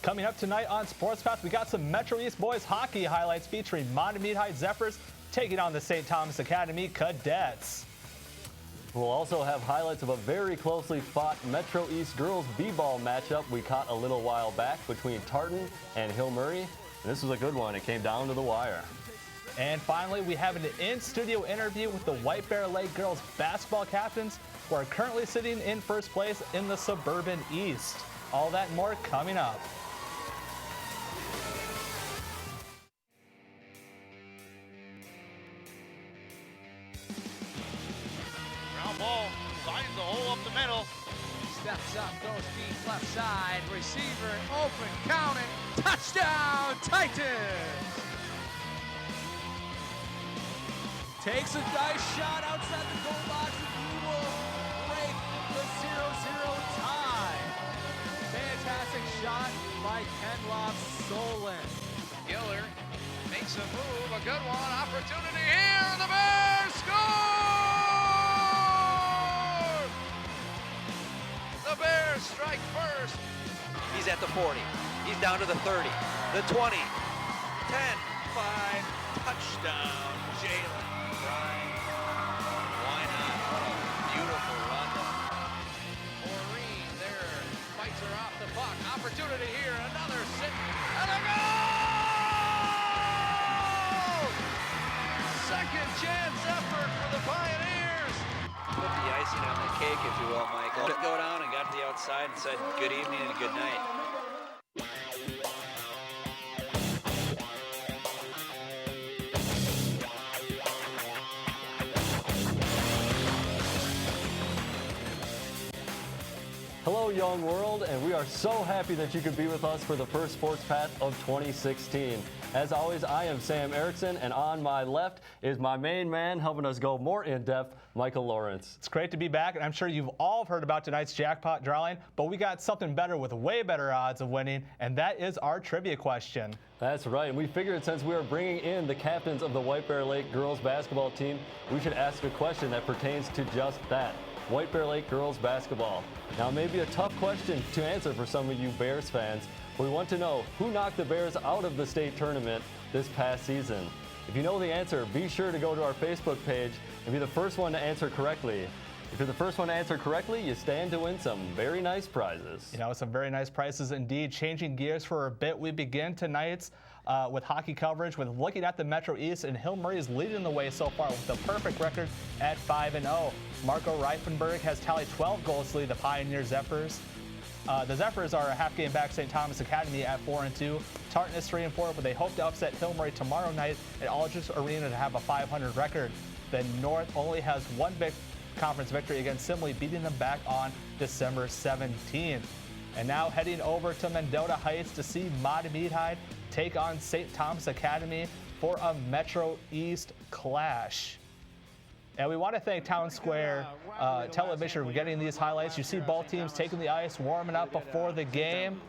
Coming up tonight on Sports Path, we got some Metro East boys hockey highlights featuring Montague High Zephyrs taking on the St. Thomas Academy Cadets. We'll also have highlights of a very closely fought Metro East girls b-ball matchup we caught a little while back between Tartan and Hill Murray. And this was a good one. It came down to the wire. And finally, we have an in-studio interview with the White Bear Lake girls basketball captains who are currently sitting in first place in the Suburban East. All that and more coming up. Ball finds the hole up the middle. Steps up, goes deep left side. Receiver open, counting. Touchdown, Titans! Takes a nice shot outside the goal box, and he will break the 0-0 tie. Fantastic shot by Kenloff Solon. Giller makes a move, a good one. Opportunity here. The Bears score! The Bears strike first. He's at the 40. He's down to the 30. The 20. 10. 5. Touchdown, Jalen Bryan. Why not? What a beautiful run. Maureen there fights her off the puck. Opportunity here. Another sit. And a goal! Second chance effort for the Pioneers. Put the icing on the cake, if you will, Michael. Go down and got to the outside and said good evening and good night. Hello, young world, and we are so happy that you could be with us for the first Sports Path of 2016. As always, I am Sam Erickson, and on my left is my main man helping us go more in-depth, Michael Lawrence. It's great to be back, and I'm sure you've all heard about tonight's jackpot drawing, but we got something better with way better odds of winning, and that is our trivia question. That's right, and we figured since we are bringing in the captains of the White Bear Lake girls basketball team, we should ask a question that pertains to just that. White Bear Lake girls basketball. Now, maybe a tough question to answer for some of you Bears fans. We want to know who knocked the Bears out of the state tournament this past season. If you know the answer, be sure to go to our Facebook page and be the first one to answer correctly. If you're the first one to answer correctly, you stand to win some very nice prizes. You know, some very nice prizes indeed. Changing gears for a bit, we begin tonight's with hockey coverage with looking at the Metro East, and Hill Murray is leading the way so far with a perfect record at 5-0. Marco Reifenberg has tallied 12 goals to lead the Pioneer Zephyrs. The Zephyrs are a half game back St. Thomas Academy at 4-2. Tartan is 3-4, but they hope to upset Hill Murray tomorrow night at Aldrich Arena to have a 500 record. The North only has one big conference victory against Simley, beating them back on December 17th. And now heading over to Mendota Heights to see Matamidi take on St. Thomas Academy for a Metro East clash. And we want to thank Town Square Television for getting these highlights. You see both teams taking the ice, warming up before the game.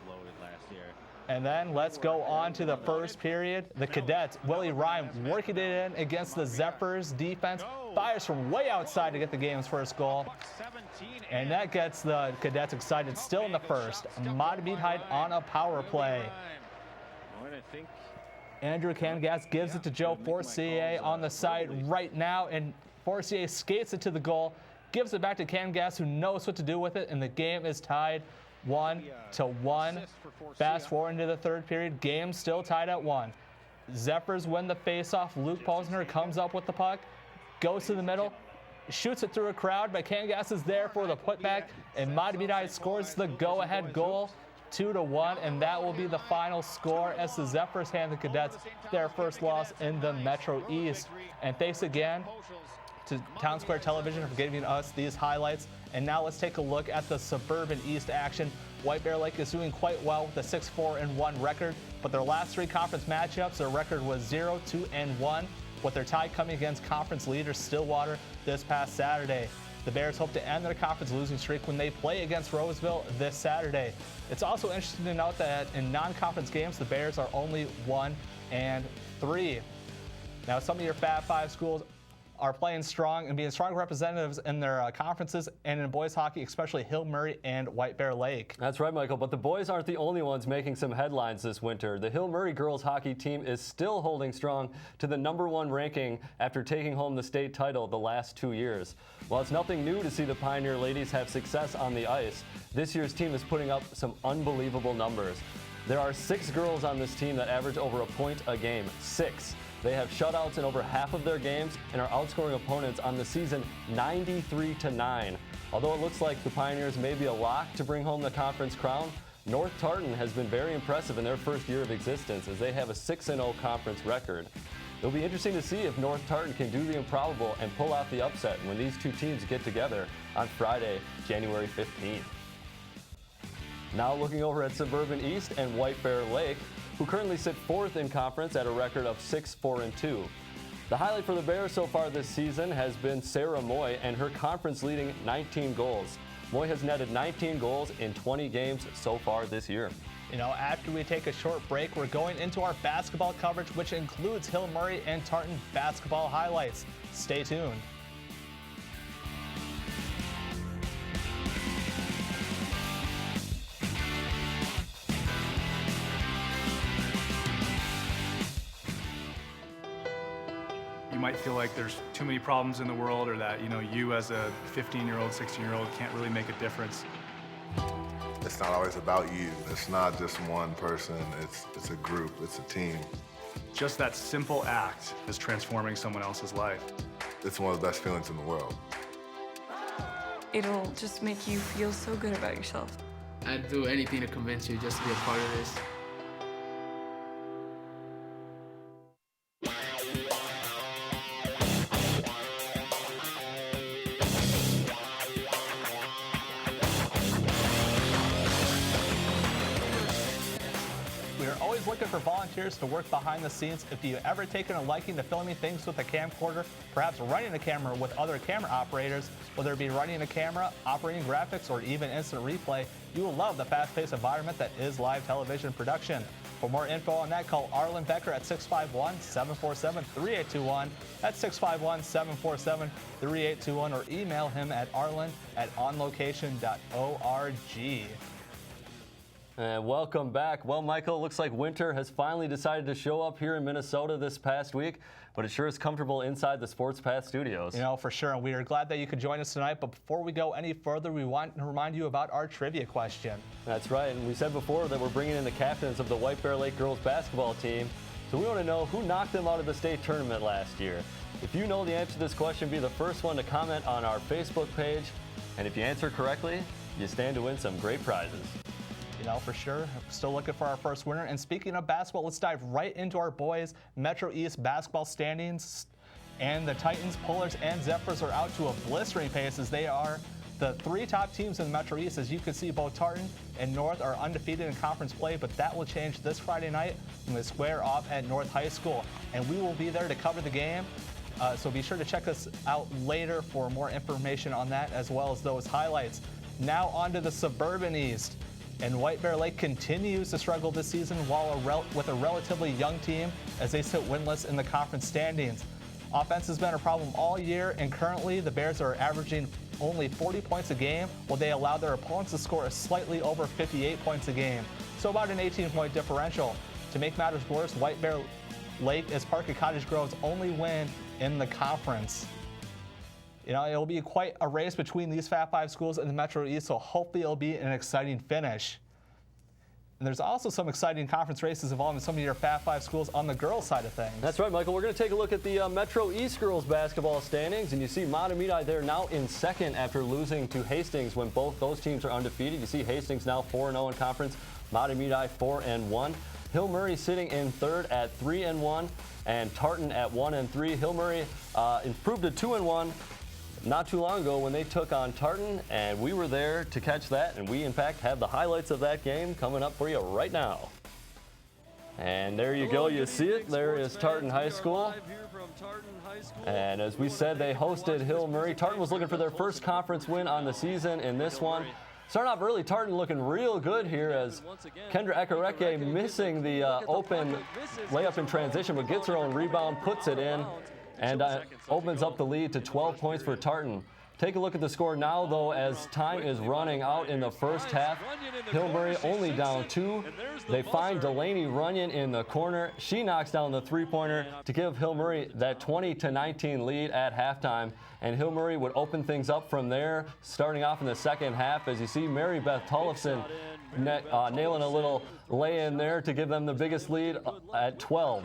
And then let's go on to the first period. The Cadets, Willie Ryan working it in against the Zephyrs defense. Fires from way outside to get the game's first goal. And that gets the Cadets excited still in the first. Matamidi on a power play. Andrew Cangas gives it to Joe Forcier on the side right now, and Forcier skates it to the goal, gives it back to Cangas, who knows what to do with it, and the game is tied 1-1. Fast forward into the third period, game still tied at 1. Zephyrs win the faceoff. Luke Posner comes up with the puck, goes to the middle, shoots it through a crowd, but Cangas is there for the putback, and Matamidi scores the go-ahead goal, 2-1, and that will be the final score as the Zephyrs hand the Cadets their first loss in the Metro East. And thanks again to Town Square Television for giving us these highlights. And now let's take a look at the Suburban East action. White Bear Lake is doing quite well with a 6-4-1 record, but their last three conference matchups, their record was 0-2-1, with their tie coming against conference leader Stillwater this past Saturday. The Bears hope to end their conference losing streak when they play against Roseville this Saturday. It's also interesting to note that in non-conference games, the Bears are only 1-3. Now, some of your Fab 5 schools are playing strong and being strong representatives in their conferences and in boys hockey, especially Hill Murray and White Bear Lake. That's right, Michael, but the boys aren't the only ones making some headlines this winter. The Hill Murray girls hockey team is still holding strong to the #1 ranking after taking home the state title the last 2 years. While it's nothing new to see the Pioneer ladies have success on the ice, this year's team is putting up some unbelievable numbers. There are 6 girls on this team that average over a point a game. 6. They have shutouts in over half of their games and are outscoring opponents on the season 93-9. Although it looks like the Pioneers may be a lock to bring home the conference crown, North Tartan has been very impressive in their first year of existence as they have a 6-0 conference record. It'll be interesting to see if North Tartan can do the improbable and pull out the upset when these two teams get together on Friday, January 15th. Now looking over at Suburban East and White Bear Lake, who currently sit 4th in conference at a record of 6-4-2. The highlight for the Bears so far this season has been Sarah Moy and her conference-leading 19 goals. Moy has netted 19 goals in 20 games so far this year. You know, after we take a short break, we're going into our basketball coverage, which includes Hill Murray and Tartan basketball highlights. Stay tuned. You might feel like there's too many problems in the world, or that, you as a 15-year-old, 16-year-old can't really make a difference. It's not always about you. It's not just one person. It's a group. It's a team. Just that simple act is transforming someone else's life. It's one of the best feelings in the world. It'll just make you feel so good about yourself. I'd do anything to convince you just to be a part of this. Looking for volunteers to work behind the scenes. If you've ever taken a liking to filming things with a camcorder, perhaps running a camera with other camera operators, whether it be running a camera, operating graphics, or even instant replay, you will love the fast-paced environment that is live television production. For more info on that, call Arlen Becker at 651-747-3821. That's 651-747-3821, or email him at arlen@onlocation.org. And welcome back. Well, Michael, it looks like winter has finally decided to show up here in Minnesota this past week, but it sure is comfortable inside the Sports Path studios. You know, for sure, and we are glad that you could join us tonight, but before we go any further, we want to remind you about our trivia question. That's right, and we said before that we're bringing in the captains of the White Bear Lake girls basketball team, so we want to know who knocked them out of the state tournament last year. If you know the answer to this question, be the first one to comment on our Facebook page, and if you answer correctly, you stand to win some great prizes. You know, for sure. Still looking for our first winner. And speaking of basketball, let's dive right into our boys' Metro East basketball standings. And the Titans, Pullers, and Zephyrs are out to a blistering pace as they are the 3 top teams in the Metro East. As you can see, both Tartan and North are undefeated in conference play, but that will change this Friday night when they square off at North High School. And we will be there to cover the game. So be sure to check us out later for more information on that, as well as those highlights. Now on to the Suburban East. And White Bear Lake continues to struggle this season with a relatively young team as they sit winless in the conference standings. Offense has been a problem all year, and currently the Bears are averaging only 40 points a game, while they allow their opponents to score a slightly over 58 points a game. So about an 18-point differential. To make matters worse, White Bear Lake is Park and Cottage Grove's only win in the conference. You know, it'll be quite a race between these Fat 5 schools in the Metro East, so hopefully it'll be an exciting finish. And there's also some exciting conference races involving some of your Fat 5 schools on the girls' side of things. That's right, Michael. We're going to take a look at the Metro East girls basketball standings, and you see Matamidi there now in second after losing to Hastings when both those teams are undefeated. You see Hastings now 4-0 in conference, Matamidi 4-1. Hill Murray sitting in third at 3-1, and Tartan at 1-3. Hill Murray improved to 2-1. Not too long ago when they took on Tartan, and we were there to catch that, and we in fact have the highlights of that game coming up for you right now. And there you go, you see it, there is Tartan High School. And as we said, they hosted Hill Murray. Tartan was looking for their first conference win on the season in this one. Starting off early, Tartan looking real good here as Kendra Ekareke missing the open layup in transition, but gets her own rebound, puts it in. and opens up the lead to 12 points for Tartan. Take a look at the score now, though, as time is running out in the first half. Hill Murray only down 2. They find Delaney Runyon in the corner. She knocks down the three-pointer to give Hill Murray that 20-19 lead at halftime. And Hill Murray would open things up from there, starting off in the second half. As you see, Mary Beth Tollefson nailing a little lay-in there to give them the biggest lead at 12.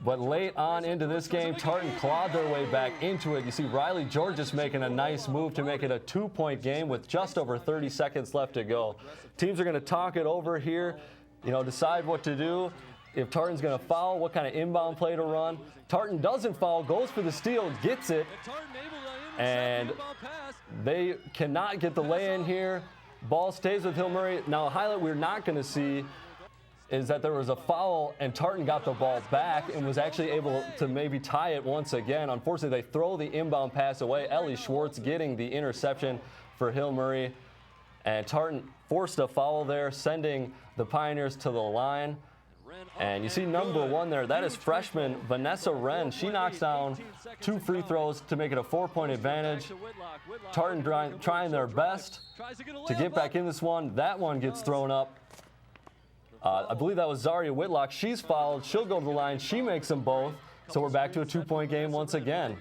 But late on into this game, Tartan clawed their way back into it. You see Riley Georges making a nice move to make it a 2-point game with just over 30 seconds left to go. Teams are going to talk it over here, decide what to do. If Tartan's going to foul, what kind of inbound play to run. Tartan doesn't foul, goes for the steal, gets it, and they cannot get the lay-in here. Ball stays with Hill Murray. Now, a highlight we're not going to see is that there was a foul and Tartan got the ball back and was actually able to maybe tie it once again. Unfortunately, they throw the inbound pass away. Ellie Schwartz getting the interception for Hill Murray. And Tartan forced a foul there, sending the Pioneers to the line. And you see number 1 there. That is freshman Vanessa Wren. She knocks down 2 free throws to make it a 4-point advantage. Tartan trying their best to get back in this one. That one gets thrown up. I believe that was Zaria Whitlock. She's fouled. She'll go to the line. She makes them both. So we're back to a 2-point game once again.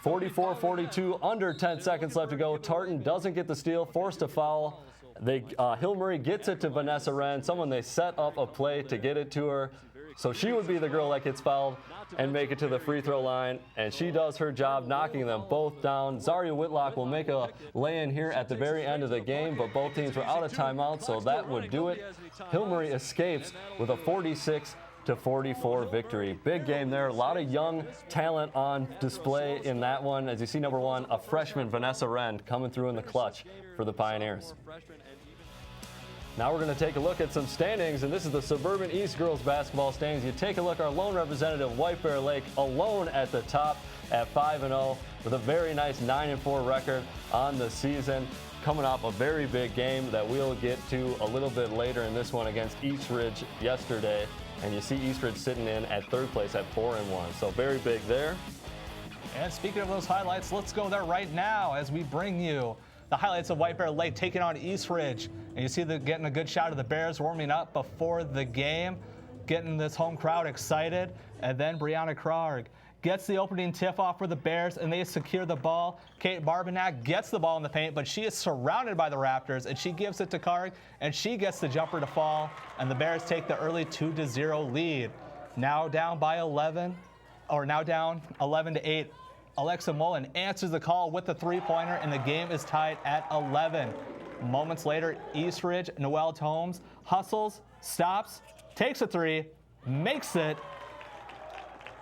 44-42, under 10 seconds left to go. Tartan doesn't get the steal, forced a foul. Hill Murray gets it to Vanessa Wren, someone they set up a play to get it to her. So she would be the girl that gets fouled and make it to the free throw line. And she does her job, knocking them both down. Zaria Whitlock will make a lay-in here at the very end of the game, but both teams were out of timeout, so that would do it. Hill Murray escapes with a 46-44 victory. Big game there. A lot of young talent on display in that one. As you see, number 1, a freshman, Vanessa Wren, coming through in the clutch for the Pioneers. Now we're going to take a look at some standings, and this is the Suburban East girls basketball standings. You take a look, our lone representative, White Bear Lake, alone at the top at 5-0 with a very nice 9-4 record on the season, coming off a very big game that we'll get to a little bit later in this one against Eastridge yesterday. And you see Eastridge sitting in at 3rd place at 4-1, so very big there. And speaking of those highlights, let's go there right now as we bring you the highlights of White Bear Lake taking on Eastridge. And you see getting a good shot of the Bears warming up before the game, getting this home crowd excited. And then Brianna Krarg gets the opening tip-off for the Bears, and they secure the ball. Kate Barbanak gets the ball in the paint, but she is surrounded by the Raptors, and she gives it to Krarg, and she gets the jumper to fall, and the Bears take the early 2-0 lead. Now down by 11, or now down 11-8. Alexa Mullen answers the call with the three-pointer, and the game is tied at 11. Moments later, Eastridge, Noelle Tomes hustles, stops, takes a 3, makes it,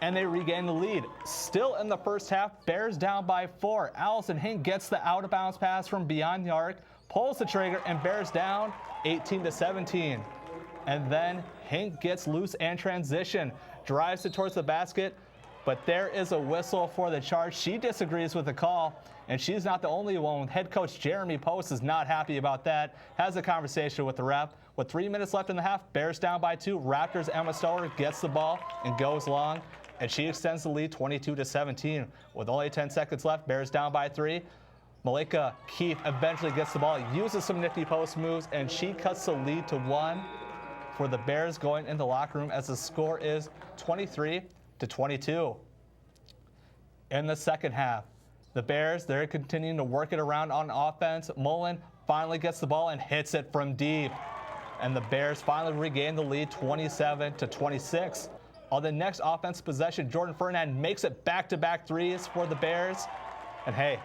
and they regain the lead. Still in the first half, Bears down by 4. Allison Hink gets the out-of-bounds pass from beyond the arc, pulls the trigger, and Bears down 18-17. And then Hink gets loose and transition, drives it towards the basket, but there is a whistle for the charge. She disagrees with the call, and she's not the only one. Head coach Jeremy Post is not happy about that, has a conversation with the ref. With 3 minutes left in the half, Bears down by 2. Raptors' Emma Stower gets the ball and goes long, and she extends the lead 22-17. With only 10 seconds left, Bears down by 3. Malika Keefe eventually gets the ball, uses some nifty post moves, and she cuts the lead to 1 for the Bears going in the locker room as the score is 23-22. In the second half, the Bears, they're continuing to work it around on offense. Mullen finally gets the ball and hits it from deep. And the Bears finally regain the lead 27-26. On the next offensive possession, Jordan Ferdinand makes it back-to-back threes for the Bears. And hey,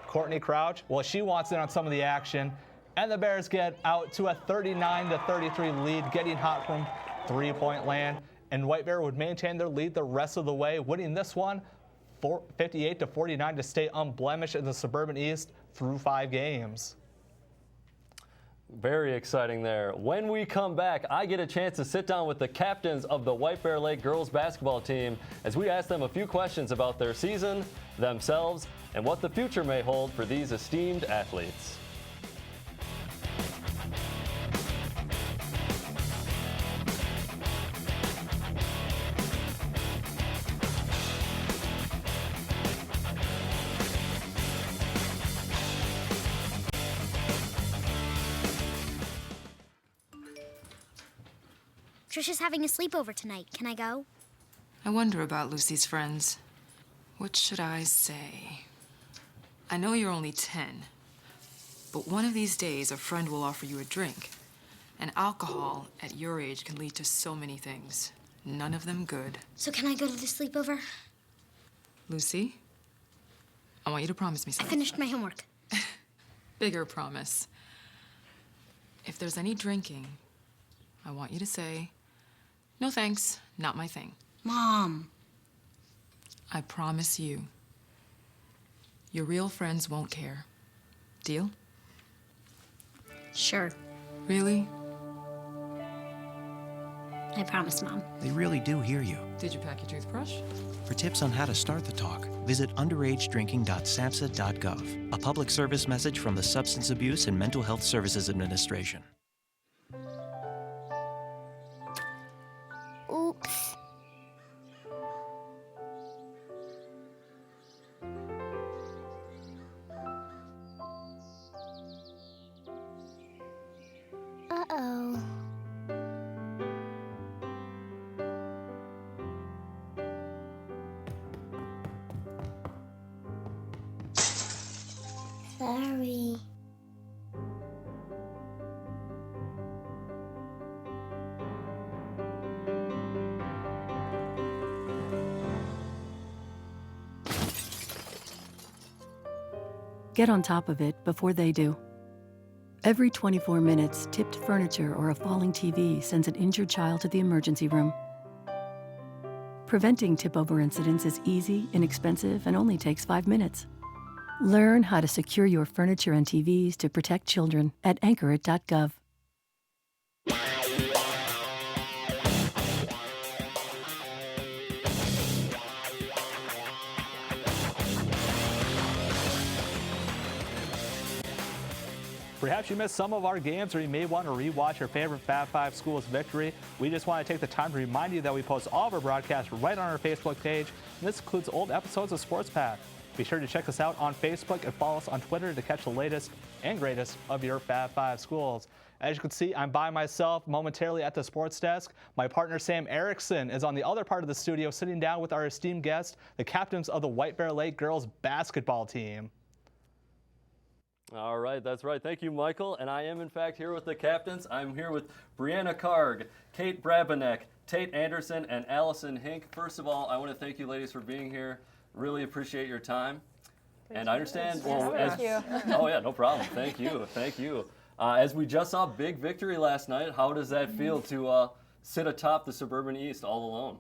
Courtney Crouch, well, she wants in on some of the action. And the Bears get out to a 39-33 lead, getting hot from three-point land. And White Bear would maintain their lead the rest of the way, winning this one 58-49 to stay unblemished in the Suburban East through 5 games. Very exciting there. When we come back, I get a chance to sit down with the captains of the White Bear Lake girls basketball team as we ask them a few questions about their season, themselves, and what the future may hold for these esteemed athletes. Trisha's having a sleepover tonight. Can I go? I wonder about Lucy's friends. What should I say? I know you're only 10, but one of these days a friend will offer you a drink. And alcohol at your age can lead to so many things. None of them good. So can I go to the sleepover? Lucy, I want you to promise me I something. finished my homework. Bigger promise. If there's any drinking, I want you to say, "No thanks, not my thing." Mom. I promise you. Your real friends won't care. Deal? Sure. Really? I promise, Mom. They really do hear you. Did you pack your toothbrush? For tips on how to start the talk, visit underagedrinking.samhsa.gov. A public service message from the Substance Abuse and Mental Health Services Administration. Oops. Uh-oh. Sorry. Get on top of it before they do. Every 24 minutes, tipped furniture or a falling TV sends an injured child to the emergency room. Preventing tip-over incidents is easy, inexpensive, and only takes 5 minutes. Learn how to secure your furniture and TVs to protect children at anchorit.gov. Perhaps you missed some of our games, or you may want to rewatch your favorite Fab 5 school's victory. We just want to take the time to remind you that we post all of our broadcasts right on our Facebook page, and this includes old episodes of Sports Path. Be sure to check us out on Facebook and follow us on Twitter to catch the latest and greatest of your Fab 5 schools. As you can see, I'm by myself momentarily at the sports desk. My partner Sam Erickson is on the other part of the studio sitting down with our esteemed guests, the captains of the White Bear Lake girls basketball team. All right, that's right. Thank you, Michael. And I am, in fact, here with the captains. I'm here with Brianna Karg, Kate Brabenek, Tate Anderson, and Allison Hink. First of all, I want to thank you ladies for being here. Really appreciate your time. And I understand, oh yeah, no problem. Thank you, thank you. As we just saw big victory last night, how does that feel to sit atop the Suburban East all alone?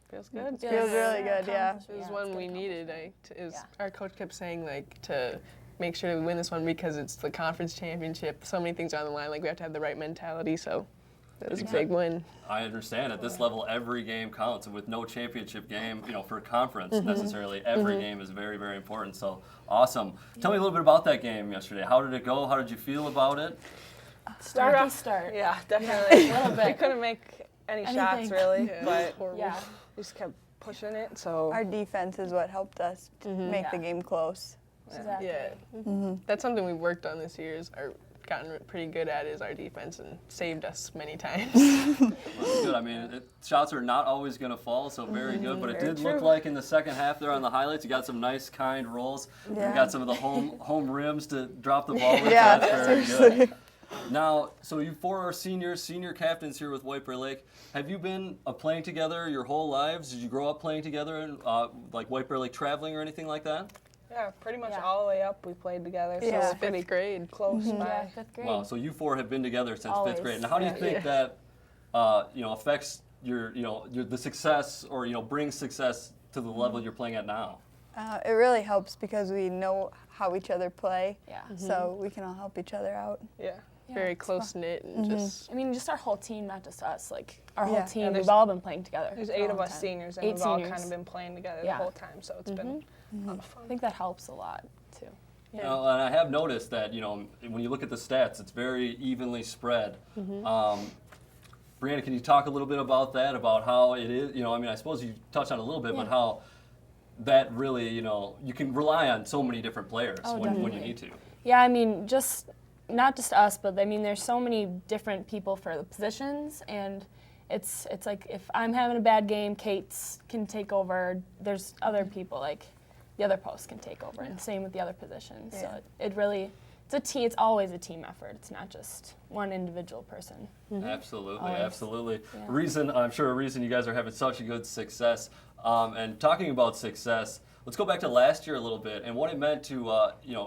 Feels good. Feels really good, yeah. It was one we needed. Our coach kept saying, like, to make sure we win this one because it's the conference championship. So many things are on the line. Like, we have to have the right mentality. So it was a big win. I understand. At this level, every game counts. And with no championship game, for conference necessarily, every game is very, very important. So awesome. Tell me a little bit about that game yesterday. How did it go? How did you feel about it? Start. Yeah, definitely. A little bit. We couldn't make any shots really, but we Yeah. just kept pushing it. So Our defense is what helped us make the game close. Exactly. Yeah, that's something we've worked on this year. Gotten pretty good at is our defense and saved us many times. Well, that's good. I mean, shots are not always going to fall, so very good. But it did look like in the second half there on the highlights, you got some nice, kind rolls. Yeah. You got some of the home rims to drop the ball with. Yeah, That's very seriously. good. Now, so you four are senior captains here with White Bear Lake. Have you been playing together your whole lives? Did you grow up playing together, and like White Bear Lake traveling or anything like that? Yeah, pretty much all the way up we played together. So Yeah. it's pretty grade, close by. Yeah, 5th grade. Wow, so you four have been together since Always. 5th grade. Now, how do you think that affects your the success or brings success to the level you're playing at now? It really helps because we know how each other play. Yeah. So we can all help each other out. Yeah, very close knit and just. I mean, just our whole team, not just us. Like our whole Yeah. team, And we've all been playing together. There's for a 8 of long us time. seniors, and 8 we've all seniors. kind of been playing together the Yeah. whole time. So it's been a lot of fun. I think that helps a lot too. And I have noticed that when you look at the stats, it's very evenly spread. Brianna, can you talk a little bit about that? About how it is? I mean, I suppose you touched on it a little bit, but how that really, you can rely on so many different players when you need to. Yeah, I mean, not just us, but I mean, there's so many different people for the positions, and it's like if I'm having a bad game, Kate's can take over. There's other people, like the other posts can take over, and same with the other positions. So it really, it's a team. It's always a team effort. It's not just one individual person. Absolutely, Always. absolutely. Yeah. I'm sure a reason you guys are having such a good success. And talking about success, let's go back to last year a little bit and what it meant to,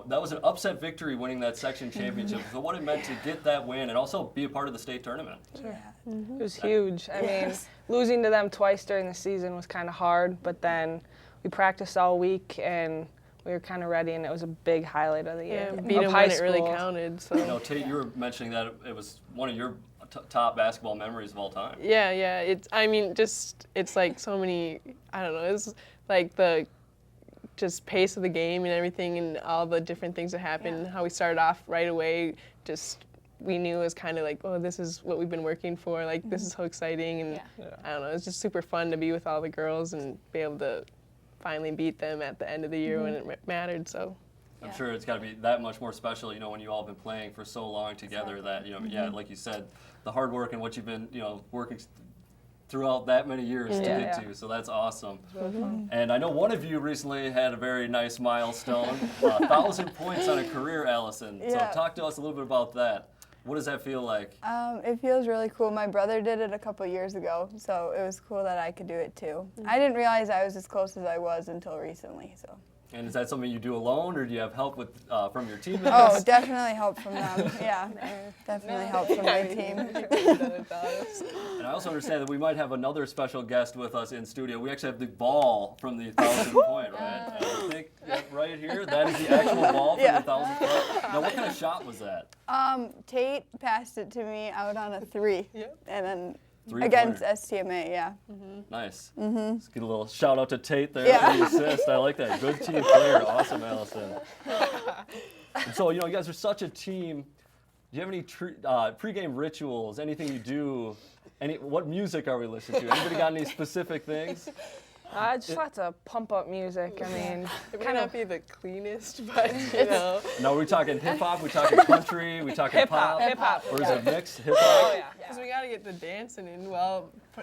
that was an upset victory winning that section championship. So what it meant to get that win and also be a part of the state tournament. Sure. It was huge. I mean, losing to them twice during the season was kind of hard, but then we practiced all week and we were kind of ready, and it was a big highlight of the year. Yeah, Beat them when it really counted. So. Tate, you were mentioning that it was one of your top basketball memories of all time. Yeah. It's like so many, I don't know, it's like the just pace of the game and everything and all the different things that happened, how we started off right away, we knew it was kind of like, oh, this is what we've been working for, like this is so exciting, and I don't know, it's just super fun to be with all the girls and be able to finally beat them at the end of the year when it mattered, so. I'm sure it's got to be that much more special, when you all have been playing for so long together that, like you said, the hard work and what you've been, working throughout that many years to get to. So that's awesome. And I know one of you recently had a very nice milestone, 1,000 points on a career, Allison. So talk to us a little bit about that. What does that feel like? It feels really cool. My brother did it a couple years ago, so it was cool that I could do it too. I didn't realize I was as close as I was until recently. So. And is that something you do alone, or do you have help with from your teammates? Oh, definitely help from them. Yeah, definitely help from my team. And I also understand that we might have another special guest with us in studio. We actually have the ball from the 1,000 point, right? I think right here, that is the actual ball from the 1,000 point. Now, what kind of shot was that? Tate passed it to me out on a 3, and then. Three-pointer. Against STMA, yeah. Nice. Let's get a little shout out to Tate there for the assist. I like that. Good team player. Awesome, Allison. And so, you guys are such a team. Do you have any pregame rituals? Anything you do? What music are we listening to? Anybody got any specific things? Just lots of pump-up music. I mean, it might not be the cleanest, but No, are we talking hip-hop? We talking country? We talking pop? Hip-hop. Or is it mixed hip-hop? Oh, yeah. Because we got to get the dancing in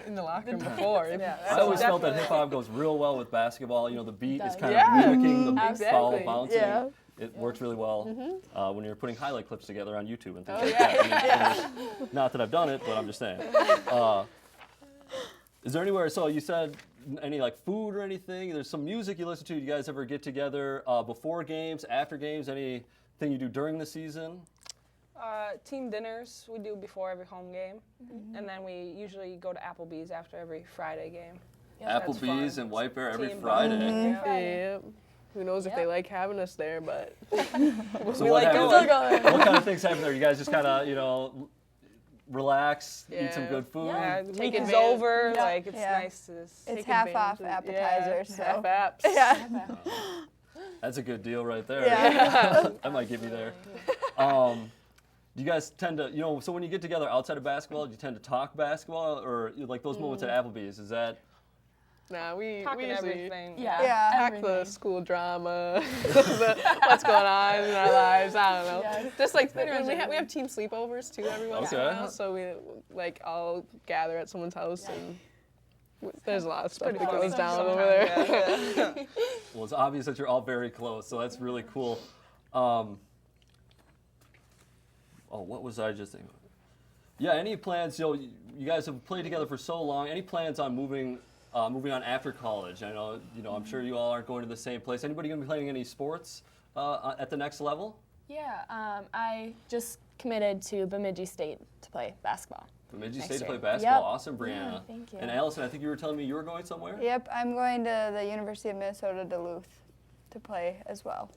in the locker room before. I always felt that hip-hop goes real well with basketball. The beat is kind of mimicking the ball bouncing. Yeah. It works really well when you're putting highlight clips together on YouTube and things like that. Not that I've done it, but I'm just saying. Is there anywhere, so you said any food or anything? There's some music you listen to. Do you guys ever get together before games, after games? Anything you do during the season? Team dinners we do before every home game, and then we usually go to Applebee's after every Friday game. Applebee's and White Bear every Friday. Yeah. Who knows if they like having us there, but so what kind of things happen there? You guys just kind of, relax, eat some good food. Yeah, the week is over. Like it's nice to it's half off appetizers. Half so. apps. Yeah. That's a good deal right there. Yeah. That might give you there. Do you guys tend to, so when you get together outside of basketball, do you tend to talk basketball, or like those moments at Applebee's? Is that? Nah, we usually everything. Talk the school drama, what's going on in our lives. I don't know. Yeah. Just like we have team sleepovers too every once in a while, so we all gather at someone's house and. There's a lot of stuff that goes down over there. Well, it's obvious that you're all very close, so that's really cool. What was I just thinking? Yeah, any plans? You guys have played together for so long. Any plans on moving on after college? I know, I'm sure you all aren't going to the same place. Anybody going to be playing any sports at the next level? Yeah, I just committed to Bemidji State to play basketball. Bemidji State to play basketball. Yep. Awesome, Brianna. Yeah, thank you. And Allison, I think you were telling me you were going somewhere? Yep, I'm going to the University of Minnesota Duluth to play as well.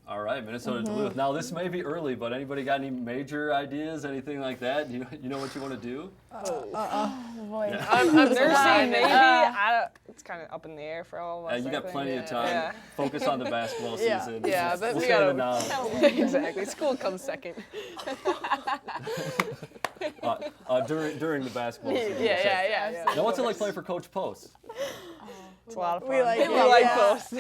All right, Minnesota Duluth. Now, this may be early, but anybody got any major ideas, anything like that? You know what you want to do? Boy. Yeah. I'm nursing, maybe. It's kind of up in the air for all of us. You got plenty of time. Yeah. Focus on the basketball season. Yeah, we'll we got now. Exactly. School comes second. During the basketball season. Yeah. Now, what's it like playing for Coach Post? It's a lot of fun. We like Post.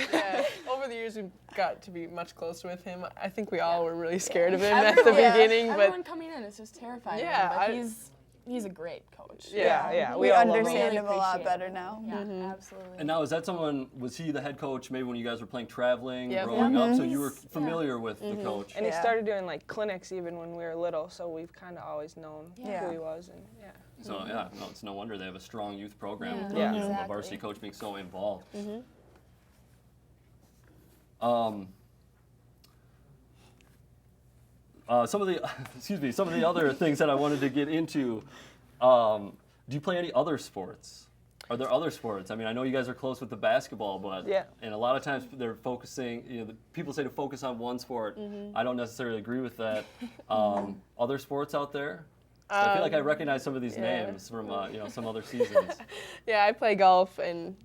Over the years, we've got to be much closer with him. I think we all were really scared of him at the beginning. Everyone coming in is just terrifying. Yeah, but he's a great coach. Yeah. We all love understand Really him a lot appreciate better it. now. Yeah, absolutely. And now, is that someone, was he the head coach maybe when you guys were playing traveling, Yep. growing up? So you were familiar with the coach? And he started doing like clinics even when we were little, so we've kind of always known who he was. And So no, it's no wonder they have a strong youth program. Yeah. With Yeah. the Exactly. varsity coach being so involved. Some of the other things that I wanted to get into. Do you play any other sports? Are there other sports? I mean, I know you guys are close with the basketball, but and a lot of times they're focusing. People say to focus on one sport. I don't necessarily agree with that. Other sports out there? I feel like I recognize some of these names from some other seasons. Yeah, I play golf, and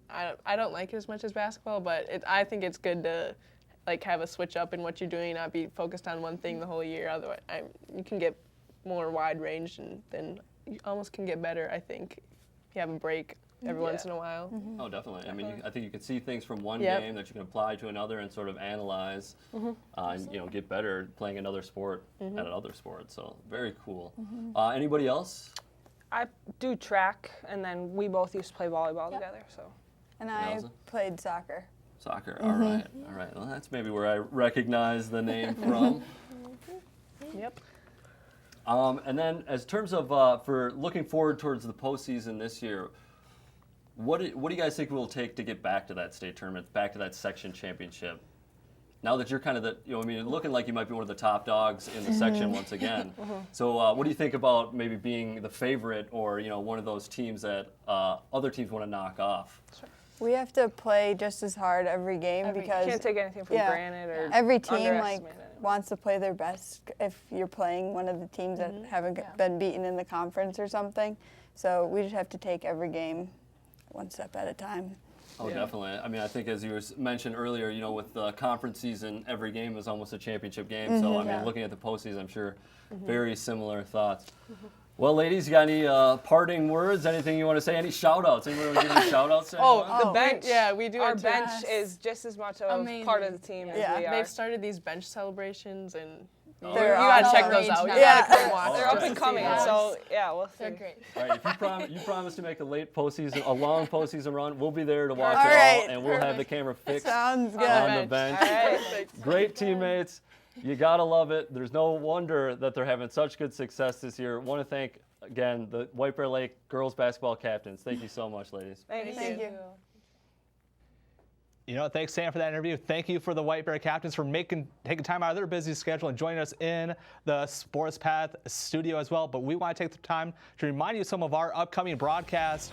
I don't like it as much as basketball, but I think it's good to like have a switch up in what you're doing, not be focused on one thing the whole year. Otherwise, you can get more wide range, and then you almost can get better. I think if you have a break every once in a while. Oh, definitely. I mean, I think you can see things from one game that you can apply to another and sort of analyze, and get better playing another sport at another sport. So very cool. Anybody else? I do track, and then we both used to play volleyball together. So. And I played soccer. Soccer. All right. Well, that's maybe where I recognize the name from. Yep. And then, as terms of for looking forward towards the postseason this year, what do you guys think it will take to get back to that state tournament, back to that section championship? Now that you're kind of looking like you might be one of the top dogs in the section once again. So, what do you think about maybe being the favorite, or one of those teams that other teams want to knock off? Sure. We have to play just as hard every game because you can't take anything for granted or every team underestimate it. wants to play their best if you're playing one of the teams that haven't been beaten in the conference or something. So we just have to take every game one step at a time. Oh, definitely. I mean, I think as you mentioned earlier, with the conference season, every game is almost a championship game. So, I mean, looking at the postseason, I'm sure very similar thoughts. Well, ladies, you got any parting words? Anything you want to say? Any shout-outs? Anyone want to give any shout-outs to anyone? The bench. We do. Our bench is just as much of part of the team as we are. They've started these bench celebrations, and you They're gotta check those out. You Yeah. gotta come watch. They're up and coming, so we'll see. They're great. All right, if you promise to make a late postseason, a long postseason run, we'll be there to watch All it all, right. and we'll have the camera fixed Sounds good. on the bench. All right. Great teammates. You gotta love it. There's no wonder that they're having such good success this year. Want to thank again the White Bear Lake girls basketball captains. Thank you so much, ladies. Thank you. Thanks, Sam, for that interview. Thank you for the White Bear captains for taking time out of their busy schedule and joining us in the Sports Path studio as well. But we want to take the time to remind you of some of our upcoming broadcasts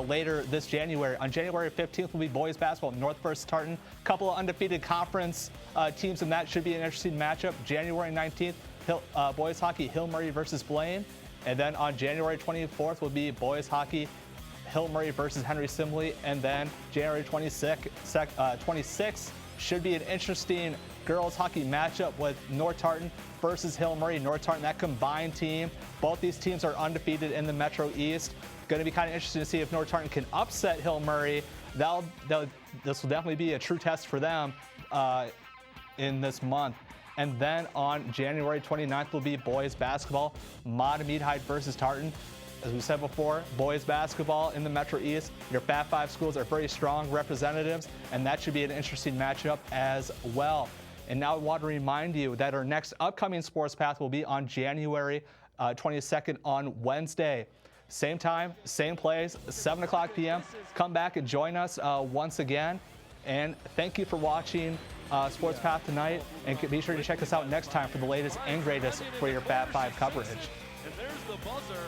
later this January. On January 15th will be boys basketball, North versus Tartan. A couple of undefeated conference teams, and that should be an interesting matchup. January 19th, boys hockey, Hill Murray versus Blaine. And then on January 24th will be boys hockey, Hill Murray versus Henry Simley, and then January 26th should be an interesting girls hockey matchup with North Tartan versus Hill Murray. North Tartan, that combined team. Both these teams are undefeated in the Metro East. Going to be kind of interesting to see if North Tartan can upset Hill Murray. This will definitely be a true test for them in this month. And then on January 29th will be boys basketball, Matamidi versus Tartan. As we said before, boys basketball in the Metro East. Your Fat Five schools are very strong representatives, and that should be an interesting matchup as well. And now I want to remind you that our next upcoming Sports Path will be on January 22nd on Wednesday. Same time, same place, 7 o'clock p.m. Come back and join us once again. And thank you for watching Sports Path tonight. And be sure to check us out next time for the latest and greatest for your Fat Five coverage. And there's the buzzer.